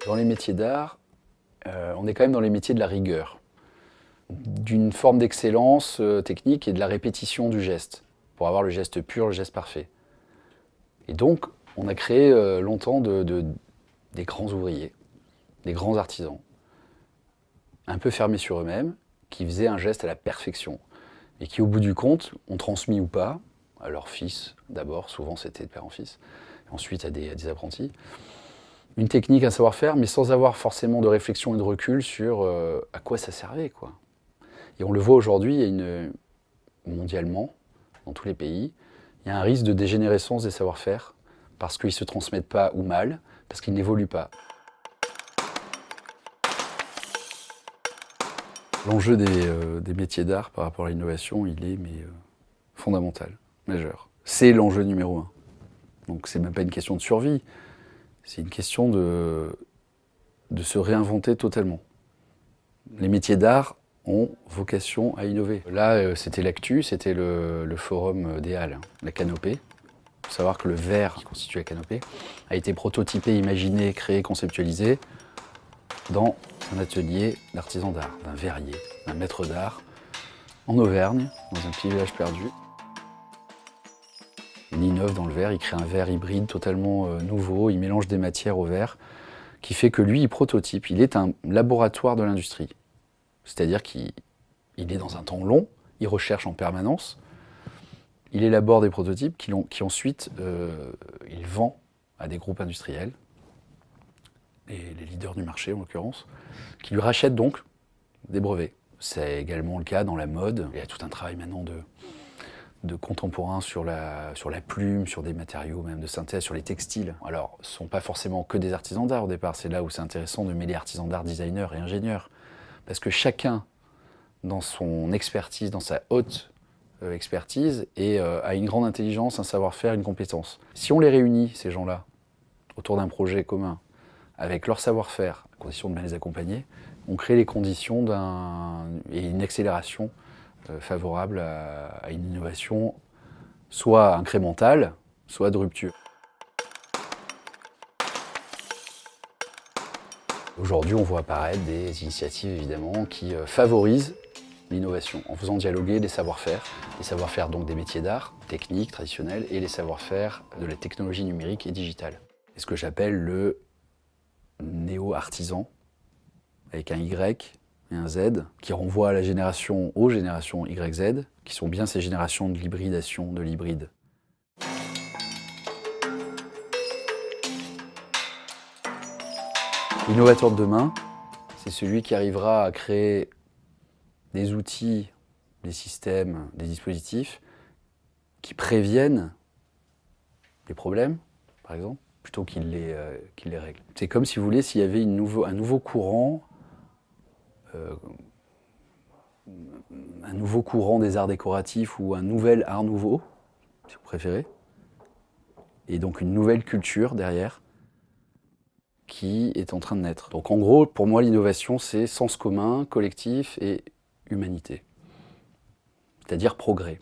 Dans les métiers d'art, on est quand même dans les métiers de la rigueur, d'une forme d'excellence technique et de la répétition du geste, pour avoir le geste pur, le geste parfait. Et donc, on a créé longtemps des grands ouvriers, des grands artisans, un peu fermés sur eux-mêmes, qui faisaient un geste à la perfection, et qui, au bout du compte, ont transmis ou pas, à leurs fils d'abord, souvent c'était de père en fils, ensuite à des apprentis, une technique, un savoir-faire, mais sans avoir forcément de réflexion et de recul sur à quoi ça servait, quoi. Et on le voit aujourd'hui, mondialement, dans tous les pays, il y a un risque de dégénérescence des savoir-faire parce qu'ils ne se transmettent pas ou mal, parce qu'ils n'évoluent pas. L'enjeu des métiers d'art par rapport à l'innovation, il est fondamental, majeur. C'est l'enjeu numéro un. Donc c'est même pas une question de survie, c'est une question de se réinventer totalement. Les métiers d'art ont vocation à innover. Là, c'était l'actu, c'était le forum des Halles, la canopée. Il faut savoir que le verre qui constitue la canopée a été prototypé, imaginé, créé, conceptualisé dans un atelier d'artisan d'art, d'un verrier, d'un maître d'art, en Auvergne, dans un petit village perdu. Il innove dans le verre, il crée un verre hybride totalement nouveau, il mélange des matières au verre, qui fait que lui, il prototype, il est un laboratoire de l'industrie. C'est-à-dire qu'il est dans un temps long, il recherche en permanence, il élabore des prototypes qui ensuite, il vend à des groupes industriels, et les leaders du marché en l'occurrence, qui lui rachètent donc des brevets. C'est également le cas dans la mode. Il y a tout un travail maintenant de contemporains sur la plume, sur des matériaux même de synthèse, sur les textiles. Alors, ce ne sont pas forcément que des artisans d'art au départ, c'est là où c'est intéressant de mêler artisans d'art, designers et ingénieurs. Parce que chacun, dans son expertise, dans sa haute expertise, a une grande intelligence, un savoir-faire, une compétence. Si on les réunit, ces gens-là, autour d'un projet commun, avec leur savoir-faire, à condition de bien les accompagner, on crée les conditions et une accélération favorable à une innovation soit incrémentale, soit de rupture. Aujourd'hui, on voit apparaître des initiatives évidemment qui favorisent l'innovation en faisant dialoguer les savoir-faire donc des métiers d'art, techniques, traditionnels, et les savoir-faire de la technologie numérique et digitale. Et ce que j'appelle le néo-artisan, avec un Y et un Z, qui renvoie aux générations YZ, qui sont bien ces générations de l'hybridation, de l'hybride. L'innovateur de demain, c'est celui qui arrivera à créer des outils, des systèmes, des dispositifs qui préviennent les problèmes, par exemple, plutôt qu'il les règle. C'est comme, si vous voulez, s'il y avait un nouveau courant des arts décoratifs ou un nouvel art nouveau, si vous préférez, et donc une nouvelle culture derrière qui est en train de naître. Donc en gros, pour moi, l'innovation, c'est sens commun, collectif et humanité, c'est-à-dire progrès.